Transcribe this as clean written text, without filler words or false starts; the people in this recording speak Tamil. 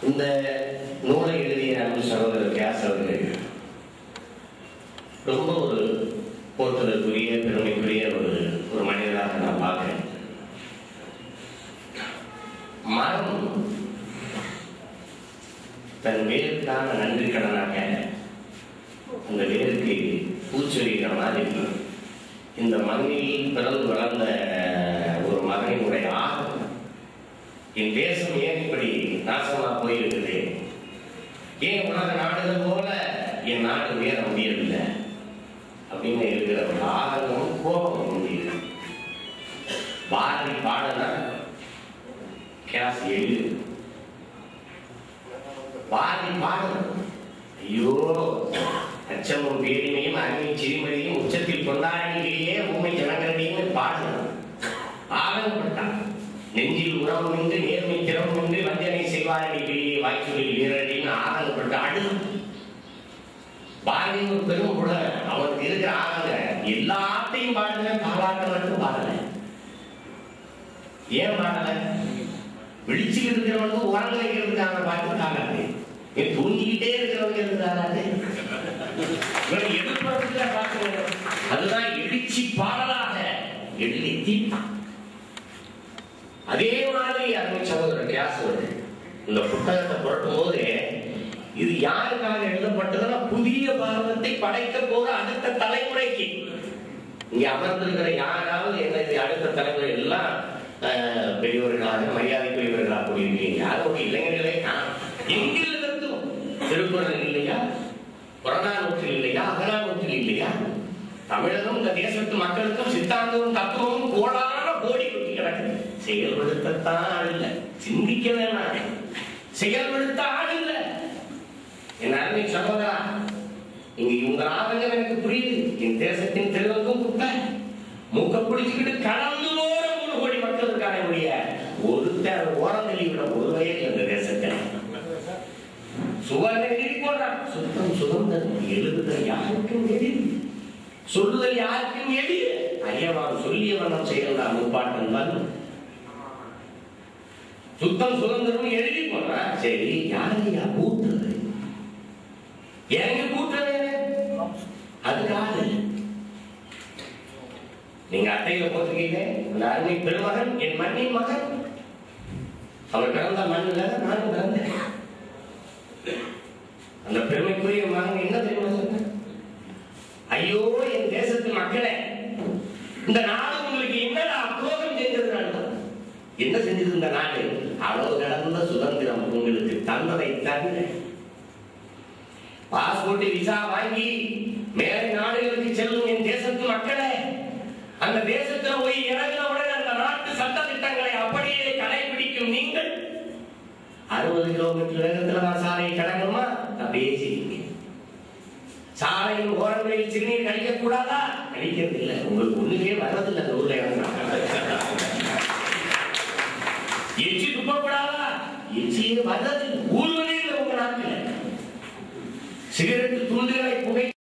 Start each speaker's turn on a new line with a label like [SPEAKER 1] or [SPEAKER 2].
[SPEAKER 1] இந்த நூலை எழுதிய அன்பு சகோதரர் கேஸ் அவர்கள் ரொம்ப ஒரு போற்றுதற்குரிய பெருமைக்குரிய ஒரு மனிதராக நான் பார்க்கிறேன். மரம் தன் வேருக்கான நன்றி கடனாக அந்த வேருக்கு பூச்சொலிகிற மாதிரி இந்த மண்ணில் பிறந்து வளர்ந்த ஒரு மகனினுடைய ஆகும் என் தேசம் ஏன் இப்படி நாசமா போயிருக்குது, ஏன் உலக நாடுகள் போல என் நாடு உயர முடியவில்லை அப்படின்னு இருக்கிற ஒரு ஆதரவும் கோபம் முடியுது. பாரதி பாடனா கேஸ் எழுது, பாரதி பாடணும். ஐயோ, அச்சமும் பேரிமையும் அருமை சிறுமதியும் உச்சத்தில் கொண்டாடியே உண்மை ஜனங்களிடையே பாடணும். ஆதரப்பட்டான். நெஞ்சில் உறவும் என்று நேர்மை திறமும் என்று வஞ்சனை செய்வாரடி வாய்ச்சொலில் வீரடின்னு ஆதரப்பட்டு அடு. பாரதி ஒரு பெரும் கூட அவனுக்கு இருக்கிற ஆதங்க எல்லாத்தையும் பாடல, பாராட்ட மட்டும் பாடல. ஏன் பாடல? விழிச்சு இருக்கிறவனுக்கு உறங்க வைக்கிறதுக்கான பாட்டு காணாது, தூங்கிக்கிட்டே இருக்கிறவங்க இருக்கிறாரு. எதிர்பார்த்து பாட்டு அதுதான் எழுச்சி பாடலாக எழுதி. அதே மாதிரி அருமை சகோதரர் கேஸ் அவர்கள் இந்த புத்தகத்தை புரட்டும் போது இது யாருக்காக எழுதப்பட்டதுன்னா புதிய பாரதத்தை படைக்க போற அடுத்த தலைமுறைக்கு. இங்க அமர்ந்திருக்கிற யாராவது என்ன அடுத்த தலைமுறை எல்லாம் பெரியவர்களாக மரியாதைக்குரியவர்களாக கூடியிருக்கீங்க. யாரும் இளைஞர்களே எங்கில் கருத்தும் திருக்குறள் இல்லையா, புறநானூற்றில் இல்லையா, அகநானூற்றில் இல்லையா? தமிழகம் இந்த தேசத்து மக்களுக்கும் சித்தாந்தமும் தத்துவமும் கோடான கோடி கொட்டி கிடக்குது. செயல்படுத்தத்தான் ஆள் இல்லை, சிந்திக்க வேணாம், செயல்படுத்த ஆள் இல்லை. என் அருமை சகோதரா, இங்க இவங்க ஆதங்கம் எனக்கு புரியுது. என் தேசத்தின் தெருவுக்கும் குப்பை மூக்க பிடிச்சுக்கிட்டு கடந்து போற 3 கோடி மக்கள் இருக்காங்க. ஒருத்தர் ஓரம் தெளிவிட ஒரு வயது அந்த தேசத்தில் சுவர்ணகிரி போடுறான். சுத்தம் சுதந்திரம் எழுதுதல் யாருக்கும் எதிர், சொல்லுதல் யாருக்கும் எதிர். ஐயவான் சொல்லிய வண்ணம் செய்யலாம் முப்பாட்டன் தான். சுத்தம் சுதந்திரம் எழுதி போடுறான். சரி, யாரையா கூட்டுறது? எனக்கு கூட்டுறது அதுக்காக நீங்க அட்டையில போட்டிருக்கீங்க அந்த அருமை பெருமகன், என் மண்ணின் மகன். அவர் பிறந்த மண்ணில் நானும் பிறந்தேன். அந்த பெருமைக்குரிய மகன் என்ன தெரியுமா சொன்ன? ஐயோ, என் தேசத்து மக்களே, இந்த நாடு உங்களுக்கு என்னடா துரோகம் செஞ்சதுனால என்ன செஞ்சது? இந்த நாடு அளவு கடந்த சுதந்திரம் உங்களுக்கு தந்ததை தவிர பாஸ்போர்ட் விசா வாங்கி மேலை நாடுகளுக்கு செல்லும் என் தேசத்து மக்களே, அந்த தேசத்துல போய் இறங்கினவுடன் அந்த நாட்டு சட்ட திட்டங்களை அப்படியே கடைபிடிக்கும் நீங்கள் 60 கிலோமீட்டர் வேகத்துல நான் சாலையை கடக்கணுமா? அப்படியே செய்யுங்க. சாலையின் ஓரங்களில் சிறுநீர் கழிக்க கூடாதா? கழிக்கிறது இல்லை. உங்களுக்கு ஒண்ணுமே வர்றதில்லை. அந்த ஊர்ல